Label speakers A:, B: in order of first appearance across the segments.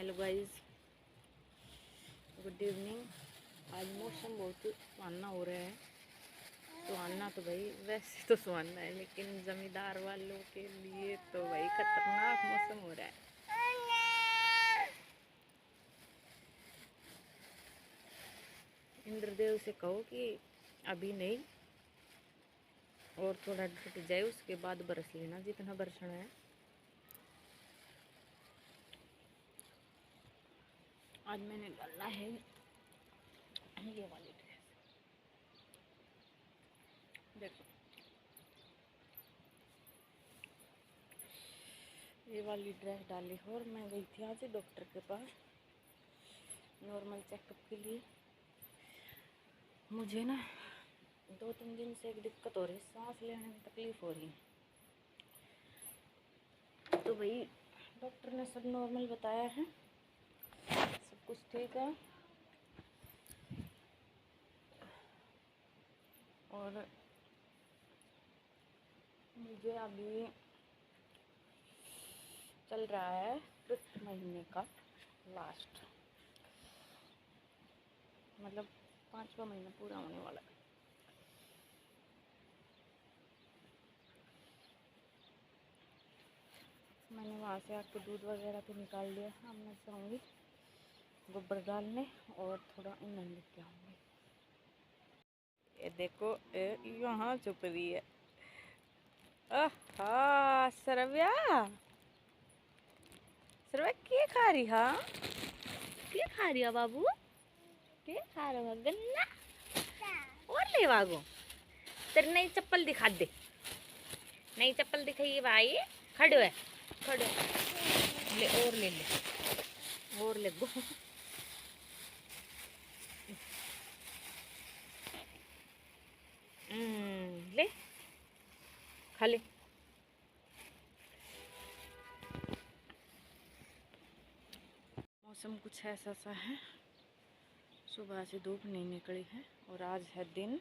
A: Hello guys, good evening. आज मौसम बहुत सुहाना हो रहा है। सुहाना तो भाई वैसे तो सुहाना है, लेकिन जमींदार वालों के लिए तो भाई खतरनाक मौसम हो रहा है। इंद्रदेव से कहो कि अभी नहीं, और थोड़ा घट जाए उसके बाद बरस लेना जितना बरसना है। आज मैंने डाला है ये वाली ड्रेस, देखो ये वाली ड्रेस डाली है। और मैं गई थी आज डॉक्टर के पास नॉर्मल चेकअप के लिए। मुझे ना 2-3 दिन से एक दिक्कत हो रही है, सांस लेने में तकलीफ हो रही है। तो भाई डॉक्टर ने सब नॉर्मल बताया है, सब कुछ ठीक है। और मुझे अभी चल रहा है 5th महीने का लास्ट, मतलब 5वां महीना पूरा होने वाला है। मैंने वहाँ से आके दूध वगैरह तो निकाल दिया। अब मैं जाऊँगी गोबर डालने और थोड़ा ईंधन लेके आऊँगी। ये देखो यहाँ छुप रही है। सरव्या सरव्या क्या खा रही? हाँ क्या खा रही है बाबू? क्या खा रहा है? गन्ना और ले वागो। तेरी नई चप्पल दिखा दे, नई चप्पल दिखाइए भाई। खड़ो है, खड़ो ले, और ले ले, और ले गो। ले खा ले। मौसम कुछ ऐसा सा है, सुबह से धूप नहीं निकली है। और आज है दिन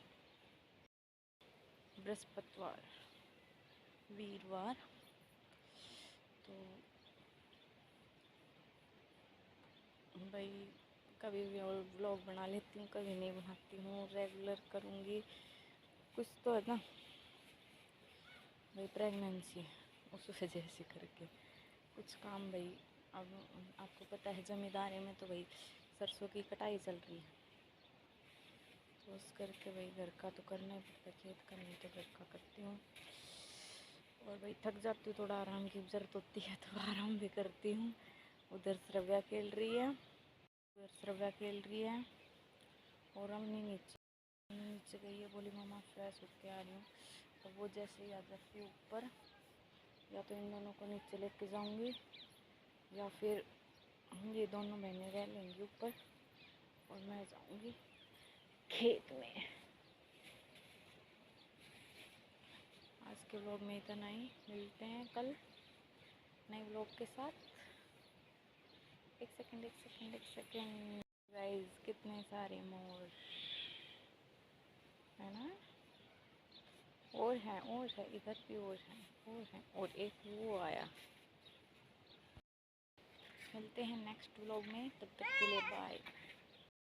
A: बृहस्पतिवार, वीरवार। तो भाई कभी भी और व्लॉग बना लेती हूँ, कभी नहीं बनाती हूँ। रेगुलर करूँगी कुछ तो है ना भाई, प्रेगनेंसी उस वजह से करके कुछ काम भाई। अब आपको पता है जमींदारी में तो भाई सरसों की कटाई चल रही है, तो उस करके भाई घर का तो करना ही पड़ता है, खेत का नहीं तो घर का करती हूँ। और भाई थक जाती हूँ, थोड़ा आराम की ज़रूरत होती है तो आराम भी करती हूँ। उधर श्रव्या खेल रही है, और अम्मी नीचे गई है। बोली मामा फ्रेश होके आ रही हूँ। तो वो जैसे ही आ जाती है ऊपर, या तो इन दोनों को नीचे लेके जाऊँगी, या फिर ये दोनों बहनें रह लेंगी ऊपर और मैं जाऊँगी खेत में। आज के व्लॉग में इतना ही, मिलते हैं कल नए व्लॉग के साथ। एक सेकंड गाइस, कितने सारे मोर है ना, और है इधर भी, और एक वो आया। मिलते हैं नेक्स्ट व्लॉग में, तब तक के लिए बाय।